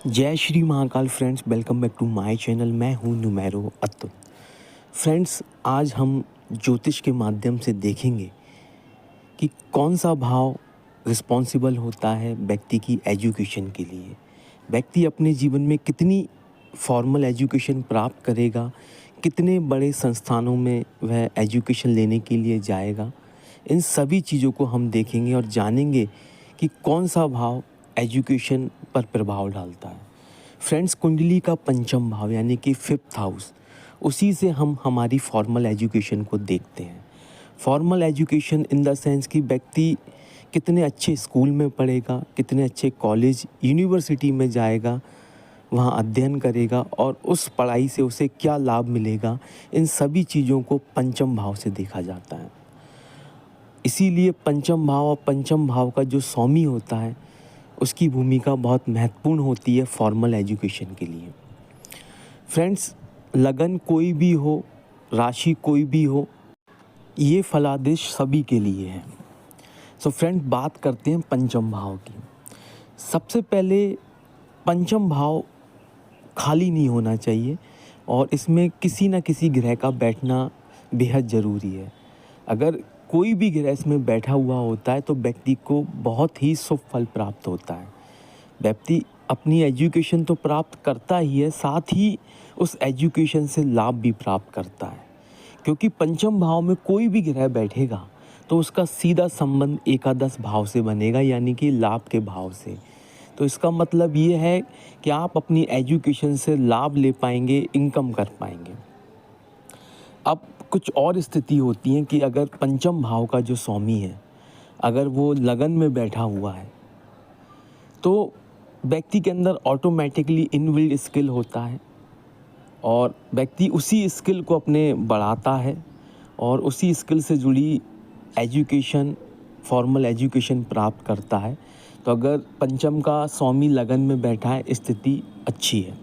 जय Shri Mahakal friends, welcome back to my channel. मैं हूं नुमेरो अतुल। फ्रेंड्स, आज हम ज्योतिष के माध्यम से देखेंगे कि कौन सा भाव रिस्पॉन्सिबल होता है व्यक्ति की एजुकेशन के लिए। व्यक्ति अपने जीवन में कितनी फॉर्मल एजुकेशन प्राप्त करेगा, कितने बड़े संस्थानों में वह एजुकेशन लेने के लिए जाएगा, इन सभी चीज़ों को हम देखेंगे और जानेंगे कि कौन सा भाव एजुकेशन पर प्रभाव डालता है। फ्रेंड्स, कुंडली का पंचम भाव यानी कि 5th हाउस, उसी से हम हमारी फॉर्मल एजुकेशन को देखते हैं। Formal education in the sense कि व्यक्ति कितने अच्छे स्कूल में पढ़ेगा, कितने अच्छे कॉलेज यूनिवर्सिटी में जाएगा, वहाँ अध्ययन करेगा और उस पढ़ाई से उसे क्या लाभ मिलेगा, इन सभी चीज़ों को पंचम भाव से देखा जाता है। इसीलिए पंचम भाव और पंचम भाव का जो स्वामी होता है उसकी भूमिका बहुत महत्वपूर्ण होती है फॉर्मल एजुकेशन के लिए। फ्रेंड्स, लगन कोई भी हो, राशि कोई भी हो, ये फलादेश सभी के लिए है। सो फ्रेंड, बात करते हैं पंचम भाव की। सबसे पहले पंचम भाव खाली नहीं होना चाहिए और इसमें किसी न किसी ग्रह का बैठना बेहद ज़रूरी है। अगर कोई भी ग्रह इसमें बैठा हुआ होता है तो व्यक्ति को बहुत ही शुभ फल प्राप्त होता है। व्यक्ति अपनी एजुकेशन तो प्राप्त करता ही है, साथ ही उस एजुकेशन से लाभ भी प्राप्त करता है, क्योंकि पंचम भाव में कोई भी ग्रह बैठेगा तो उसका सीधा संबंध एकादश भाव से बनेगा, यानी कि लाभ के भाव से। तो इसका मतलब ये है कि आप अपनी एजुकेशन से लाभ ले पाएंगे, इनकम कर पाएंगे। अब कुछ और स्थिति होती हैं कि अगर पंचम भाव का जो स्वामी है, अगर वो लगन में बैठा हुआ है तो व्यक्ति के अंदर ऑटोमेटिकली इनबिल्ट स्किल होता है और व्यक्ति उसी स्किल को अपने बढ़ाता है और उसी स्किल से जुड़ी एजुकेशन, फॉर्मल एजुकेशन प्राप्त करता है। तो अगर पंचम का स्वामी लगन में बैठा है, स्थिति अच्छी है।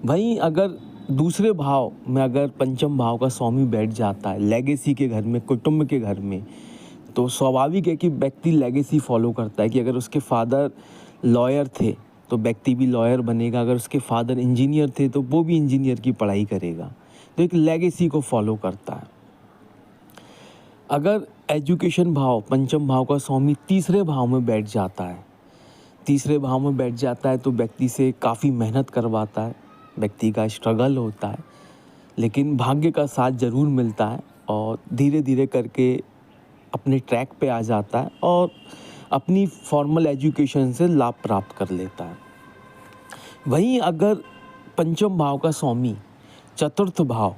वहीं अगर दूसरे भाव में अगर पंचम भाव का स्वामी बैठ जाता है लेगेसी के घर में, कुटुंब के घर में, तो स्वाभाविक है कि व्यक्ति लेगेसी फॉलो करता है कि अगर उसके फादर लॉयर थे तो व्यक्ति भी लॉयर बनेगा, अगर उसके फादर इंजीनियर थे तो वो भी इंजीनियर की पढ़ाई करेगा। तो एक लेगेसी को फॉलो करता है। अगर एजुकेशन भाव, पंचम भाव का स्वामी तीसरे भाव में बैठ जाता है, तीसरे भाव में बैठ जाता है तो व्यक्ति से काफ़ी मेहनत करवाता है, व्यक्ति का स्ट्रगल होता है, लेकिन भाग्य का साथ ज़रूर मिलता है और धीरे धीरे करके अपने ट्रैक पे आ जाता है और अपनी फॉर्मल एजुकेशन से लाभ प्राप्त कर लेता है। वहीं अगर पंचम भाव का स्वामी चतुर्थ भाव,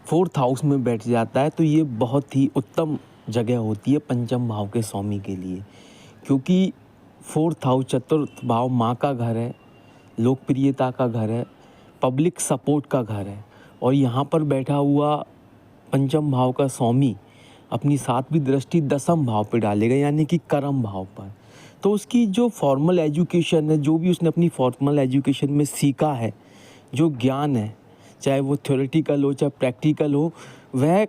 4th हाउस में बैठ जाता है तो ये बहुत ही उत्तम जगह होती है पंचम भाव के स्वामी के लिए, क्योंकि 4th हाउस, चतुर्थ भाव माँ का घर है, लोकप्रियता का घर है, पब्लिक सपोर्ट का घर है और यहाँ पर बैठा हुआ पंचम भाव का स्वामी अपनी 7वीं दृष्टि 10म भाव पे डालेगा, यानी कि कर्म भाव पर। तो उसकी जो फॉर्मल एजुकेशन है, जो भी उसने अपनी फॉर्मल एजुकेशन में सीखा है, जो ज्ञान है, चाहे वो थ्योरेटिकल हो चाहे प्रैक्टिकल हो, वह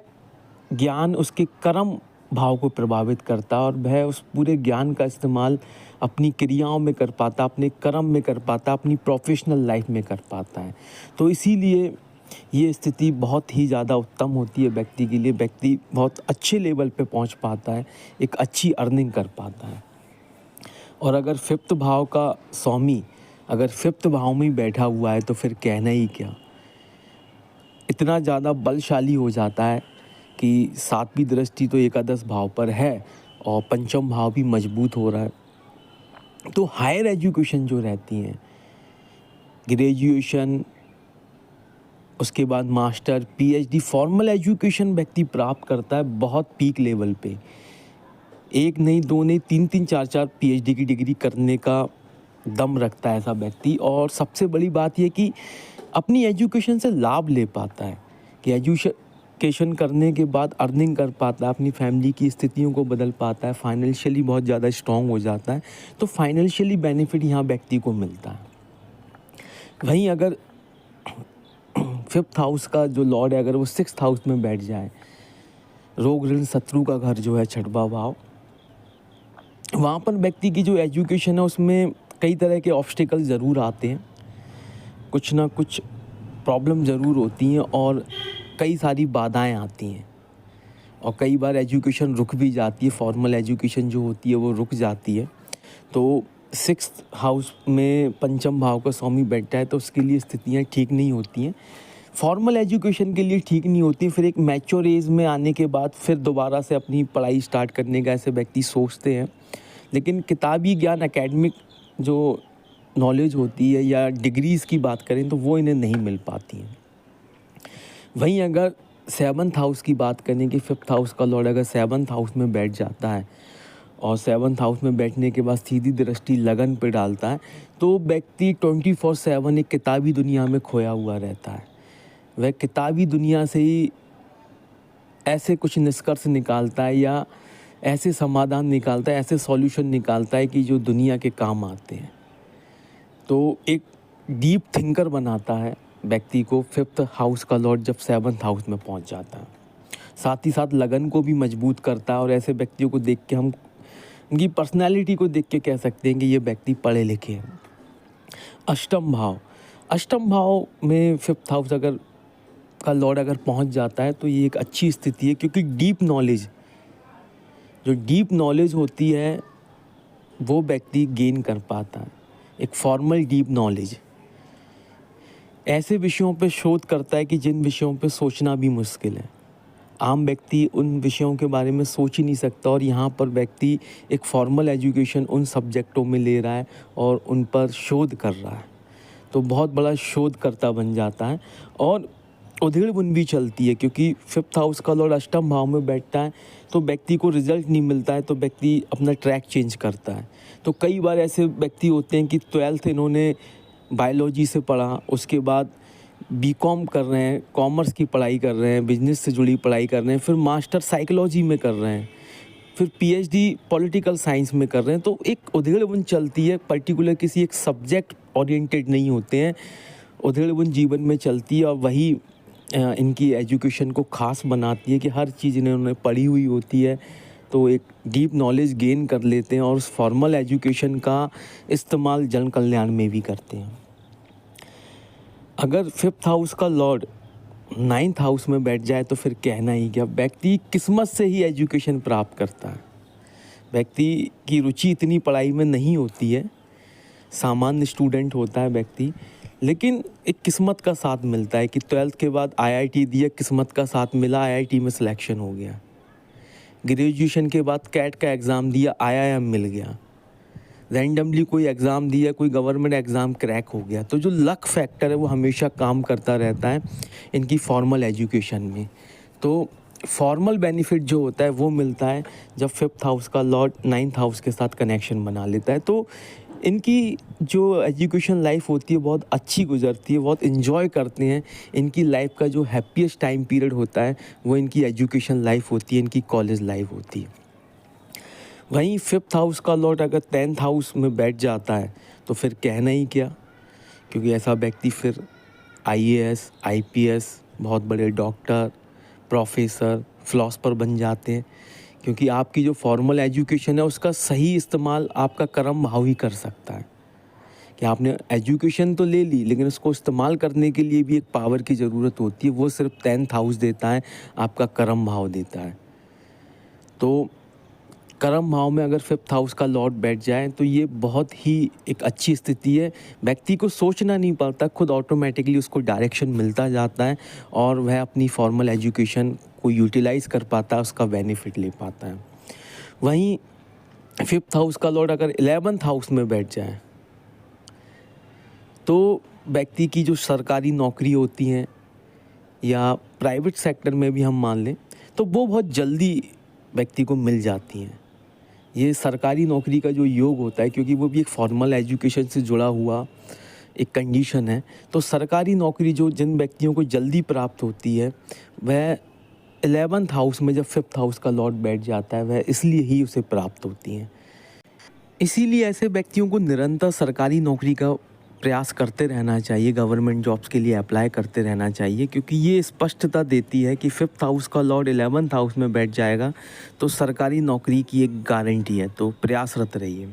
ज्ञान उसके कर्म भाव को प्रभावित करता है और वह उस पूरे ज्ञान का इस्तेमाल अपनी क्रियाओं में कर पाता, अपने कर्म में कर पाता, अपनी प्रोफेशनल लाइफ में कर पाता है। तो इसीलिए ये स्थिति बहुत ही ज़्यादा उत्तम होती है व्यक्ति के लिए। व्यक्ति बहुत अच्छे लेवल पे पहुंच पाता है, एक अच्छी अर्निंग कर पाता है। और अगर 5th भाव का स्वामी अगर 5th भाव में ही बैठा हुआ है तो फिर कहना ही क्या, इतना ज़्यादा बलशाली हो जाता है कि 7वीं दृष्टि तो एकादश भाव पर है और पंचम भाव भी मजबूत हो रहा है। तो हायर एजुकेशन जो रहती हैं, ग्रेजुएशन, उसके बाद मास्टर, पीएचडी, फॉर्मल एजुकेशन व्यक्ति प्राप्त करता है बहुत पीक लेवल पे। एक नहीं, दो नहीं, 3-3, 4-4 पीएचडी की डिग्री करने का दम रखता है ऐसा व्यक्ति। और सबसे बड़ी बात यह कि अपनी एजुकेशन से लाभ ले पाता है कि एजुकेशन करने के बाद अर्निंग कर पाता है, अपनी फैमिली की स्थितियों को बदल पाता है, फाइनेंशियली बहुत ज़्यादा स्ट्रॉन्ग हो जाता है। तो फाइनेंशियली बेनिफिट यहाँ व्यक्ति को मिलता है। वहीं अगर 5th हाउस का जो लॉर्ड है, अगर वो 6th हाउस में बैठ जाए, रोग ऋण शत्रु का घर जो है 6वां भाव, वहाँ पर व्यक्ति की जो एजुकेशन है उसमें कई तरह के ऑब्स्टिकल ज़रूर आते हैं, कुछ ना कुछ प्रॉब्लम ज़रूर होती हैं और कई सारी बाधाएं आती हैं और कई बार एजुकेशन रुक भी जाती है, फॉर्मल एजुकेशन जो होती है वो रुक जाती है। तो 6th हाउस में पंचम भाव का स्वामी बैठता है तो उसके लिए स्थितियाँ ठीक नहीं होती हैं, फॉर्मल एजुकेशन के लिए ठीक नहीं होती। फिर एक मैच्योर एज में आने के बाद फिर दोबारा से अपनी पढ़ाई स्टार्ट करने का ऐसे व्यक्ति सोचते हैं, लेकिन किताबी ज्ञान, एकेडमिक जो नॉलेज होती है या डिग्रीज़ की बात करें तो वो इन्हें नहीं मिल पाती हैं। वहीं अगर 7th हाउस की बात करें कि 5th हाउस का लॉर्ड अगर 7th हाउस में बैठ जाता है और 7th हाउस में बैठने के बाद सीधी दृष्टि लगन पे डालता है तो व्यक्ति 24/7 एक किताबी दुनिया में खोया हुआ रहता है। वह किताबी दुनिया से ही ऐसे कुछ निष्कर्ष निकालता है या ऐसे समाधान निकालता है, ऐसे सॉल्यूशन निकालता है कि जो दुनिया के काम आते हैं। तो एक डीप थिंकर बनाता है व्यक्ति को 5th हाउस का लॉर्ड जब 7th हाउस में पहुंच जाता है। साथ ही साथ लगन को भी मजबूत करता है और ऐसे व्यक्तियों को देख के हम उनकी पर्सनैलिटी को देख के कह सकते हैं कि ये व्यक्ति पढ़े लिखे हैं। अष्टम भाव में 5th हाउस अगर का लॉर्ड अगर पहुंच जाता है तो ये एक अच्छी स्थिति है, क्योंकि डीप नॉलेज होती है वो व्यक्ति गेन कर पाता है। एक फॉर्मल डीप नॉलेज ऐसे विषयों पे शोध करता है कि जिन विषयों पे सोचना भी मुश्किल है। आम व्यक्ति उन विषयों के बारे में सोच ही नहीं सकता और यहाँ पर व्यक्ति एक फॉर्मल एजुकेशन उन सब्जेक्टों में ले रहा है और उन पर शोध कर रहा है, तो बहुत बड़ा शोधकर्ता बन जाता है। और उधेड़ बुन भी चलती है, क्योंकि 5th हाउस का लॉर्ड अष्टम भाव में बैठता है तो व्यक्ति को रिजल्ट नहीं मिलता है तो व्यक्ति अपना ट्रैक चेंज करता है। तो कई बार ऐसे व्यक्ति होते हैं कि 12th इन्होंने बायोलॉजी से पढ़ा, उसके बाद बीकॉम कर रहे हैं, कॉमर्स की पढ़ाई कर रहे हैं, बिजनेस से जुड़ी पढ़ाई कर रहे हैं, फिर मास्टर साइकोलॉजी में कर रहे हैं, फिर पीएचडी पॉलिटिकल साइंस में कर रहे हैं। तो एक उधेड़ बुन चलती है, पर्टिकुलर किसी एक सब्जेक्ट ओरिएंटेड नहीं होते हैं, उधेड़ बुन जीवन में चलती है और वही इनकी एजुकेशन को ख़ास बनाती है कि हर चीज़ इन्होंने पढ़ी हुई होती है तो एक डीप नॉलेज गेन कर लेते हैं और उस फॉर्मल एजुकेशन का इस्तेमाल जन कल्याण में भी करते हैं। अगर 5th हाउस का लॉर्ड 9th हाउस में बैठ जाए तो फिर कहना ही क्या, व्यक्ति किस्मत से ही एजुकेशन प्राप्त करता है। व्यक्ति की रुचि इतनी पढ़ाई में नहीं होती है, सामान्य स्टूडेंट होता है व्यक्ति, लेकिन एक किस्मत का साथ मिलता है कि 12th के बाद आईआईटी दिया, किस्मत का साथ मिला, आईआईटी में सिलेक्शन हो गया। ग्रेजुएशन के बाद कैट का एग्ज़ाम दिया, आईआईएम मिल गया। रैंडमली कोई एग्ज़ाम दिया, कोई गवर्नमेंट एग्ज़ाम क्रैक हो गया। तो जो लक फैक्टर है वो हमेशा काम करता रहता है इनकी फॉर्मल एजुकेशन में। तो फॉर्मल बेनिफिट जो होता है वो मिलता है जब 5th हाउस का लॉर्ड 9th हाउस के साथ कनेक्शन बना लेता है। तो इनकी जो एजुकेशन लाइफ होती है बहुत अच्छी गुजरती है, बहुत इन्जॉय करते हैं। इनकी लाइफ का जो हैप्पीएस्ट टाइम पीरियड होता है वो इनकी एजुकेशन लाइफ होती है, इनकी कॉलेज लाइफ होती है। वहीं 5th हाउस का लॉर्ड अगर 10th हाउस में बैठ जाता है तो फिर कहना ही क्या, क्योंकि ऐसा व्यक्ति फिर आईएएस, आईपीएस, बहुत बड़े डॉक्टर, प्रोफेसर, फिलोसफर बन जाते हैं, क्योंकि आपकी जो फॉर्मल एजुकेशन है उसका सही इस्तेमाल आपका कर्म भाव ही कर सकता है। कि आपने एजुकेशन तो ले ली लेकिन उसको इस्तेमाल करने के लिए भी एक पावर की ज़रूरत होती है, वो सिर्फ 10th हाउस देता है, आपका कर्म भाव देता है। तो कर्म भाव में अगर 5th हाउस का लॉर्ड बैठ जाए तो ये बहुत ही एक अच्छी स्थिति है। व्यक्ति को सोचना नहीं पड़ता, खुद ऑटोमेटिकली उसको डायरेक्शन मिलता जाता है और वह अपनी फॉर्मल एजुकेशन को यूटिलाइज़ कर पाता है, उसका बेनिफिट ले पाता है। वहीं 5th हाउस का लॉर्ड अगर 11th हाउस में बैठ जाए तो व्यक्ति की जो सरकारी नौकरी होती हैं या प्राइवेट सेक्टर में भी हम मान लें तो वो बहुत जल्दी व्यक्ति को मिल जाती हैं। ये सरकारी नौकरी का जो योग होता है, क्योंकि वो भी एक फॉर्मल एजुकेशन से जुड़ा हुआ एक कंडीशन है, तो सरकारी नौकरी जो जिन व्यक्तियों को जल्दी प्राप्त होती है वह 11th हाउस में जब 5th हाउस का लॉर्ड बैठ जाता है वह इसलिए ही उसे प्राप्त होती हैं। इसीलिए ऐसे व्यक्तियों को निरंतर सरकारी नौकरी का प्रयास करते रहना चाहिए, गवर्नमेंट जॉब्स के लिए अप्लाई करते रहना चाहिए, क्योंकि ये स्पष्टता देती है कि 5th हाउस का लॉर्ड 11th हाउस में बैठ जाएगा तो सरकारी नौकरी की एक गारंटी है। तो प्रयासरत रहिए।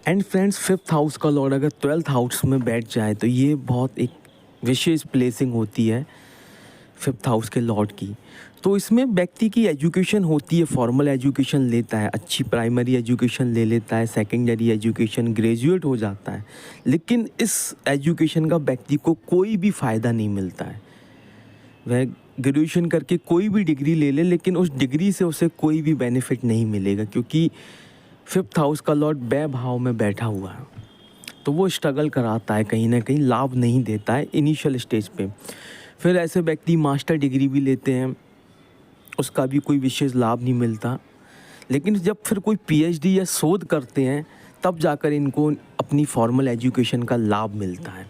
एंड फ्रेंड्स, फिफ्थ हाउस का लॉर्ड अगर 12th हाउस में बैठ जाए तो ये बहुत एक विशेष प्लेसिंग होती है फिफ्थ हाउस के लॉर्ड की। तो इसमें व्यक्ति की एजुकेशन होती है, फॉर्मल एजुकेशन लेता है, अच्छी प्राइमरी एजुकेशन ले लेता है, सेकेंडरी एजुकेशन, ग्रेजुएट हो जाता है, लेकिन इस एजुकेशन का व्यक्ति को कोई भी फ़ायदा नहीं मिलता है। वह ग्रेजुएशन करके कोई भी डिग्री ले ले, लेकिन उस डिग्री से उसे कोई भी बेनिफिट नहीं मिलेगा, क्योंकि फिफ्थ हाउस का लॉर्ड व्यय भाव में बैठा हुआ है। तो वो स्ट्रगल कराता है, कहीं ना कहीं लाभ नहीं देता है इनिशियल स्टेज पे। फिर ऐसे व्यक्ति मास्टर डिग्री भी लेते हैं, उसका भी कोई विशेष लाभ नहीं मिलता, लेकिन जब फिर कोई पीएचडी या शोध करते हैं तब जाकर इनको अपनी फॉर्मल एजुकेशन का लाभ मिलता है,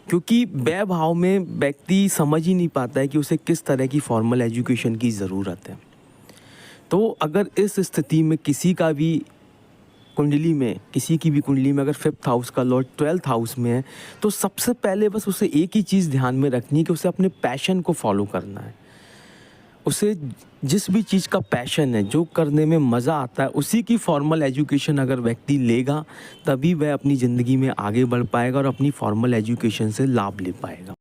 क्योंकि व्यय भाव में व्यक्ति समझ ही नहीं पाता है कि उसे किस तरह की फॉर्मल एजुकेशन की ज़रूरत है। तो अगर इस स्थिति में किसी का भी कुंडली में, किसी की भी कुंडली में अगर फिफ्थ हाउस का लॉर्ड 12th हाउस में है, तो सबसे पहले बस उसे एक ही चीज़ ध्यान में रखनी है कि उसे अपने पैशन को फॉलो करना है। उसे जिस भी चीज़ का पैशन है, जो करने में मज़ा आता है, उसी की फॉर्मल एजुकेशन अगर व्यक्ति लेगा तभी वह अपनी ज़िंदगी में आगे बढ़ पाएगा और अपनी फॉर्मल एजुकेशन से लाभ ले पाएगा।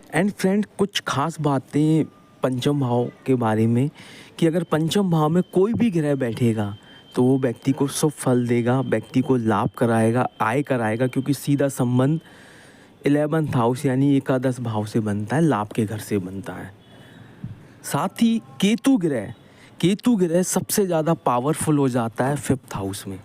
एंड फ्रेंड, कुछ खास बातें पंचम भाव के बारे में कि अगर पंचम भाव में कोई भी ग्रह बैठेगा तो वो व्यक्ति को शुभ फल देगा, व्यक्ति को लाभ कराएगा, आय कराएगा, क्योंकि सीधा संबंध 11th हाउस यानी एकादश भाव से बनता है, लाभ के घर से बनता है। साथ ही केतु ग्रह सबसे ज़्यादा पावरफुल हो जाता है फिफ्थ हाउस में,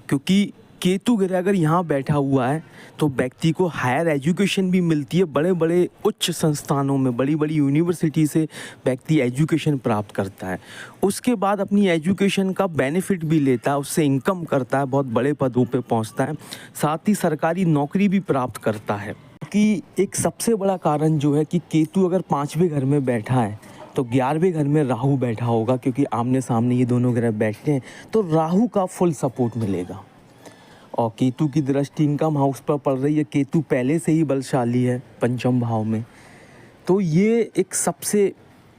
क्योंकि केतु ग्रह अगर यहाँ बैठा हुआ है तो व्यक्ति को हायर एजुकेशन भी मिलती है, बड़े बड़े उच्च संस्थानों में, बड़ी बड़ी यूनिवर्सिटी से व्यक्ति एजुकेशन प्राप्त करता है। उसके बाद अपनी एजुकेशन का बेनिफिट भी लेता है, उससे इनकम करता है, बहुत बड़े पदों पे पहुँचता है, साथ ही सरकारी नौकरी भी प्राप्त करता है। कि एक सबसे बड़ा कारण जो है कि केतु अगर 5वें घर में बैठा है तो 11वें घर में राहु बैठा होगा, क्योंकि आमने सामने ये दोनों ग्रह बैठते हैं, तो राहु का फुल सपोर्ट मिलेगा। और केतु की दृष्टि इनकम हाउस पर पड़ रही है, केतु पहले से ही बलशाली है पंचम भाव में, तो ये एक सबसे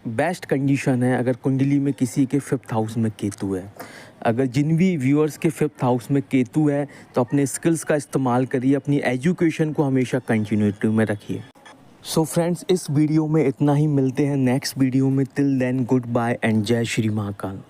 बेस्ट कंडीशन है अगर कुंडली में किसी के फिफ्थ हाउस में केतु है। अगर जिन भी व्यूअर्स के फिफ्थ हाउस में केतु है तो अपने स्किल्स का इस्तेमाल करिए, अपनी एजुकेशन को हमेशा कंटिन्यूटी में रखिए। सो फ्रेंड्स, इस वीडियो में इतना ही, मिलते हैं नेक्स्ट वीडियो में। Till then goodbye and जय श्री महाकाल।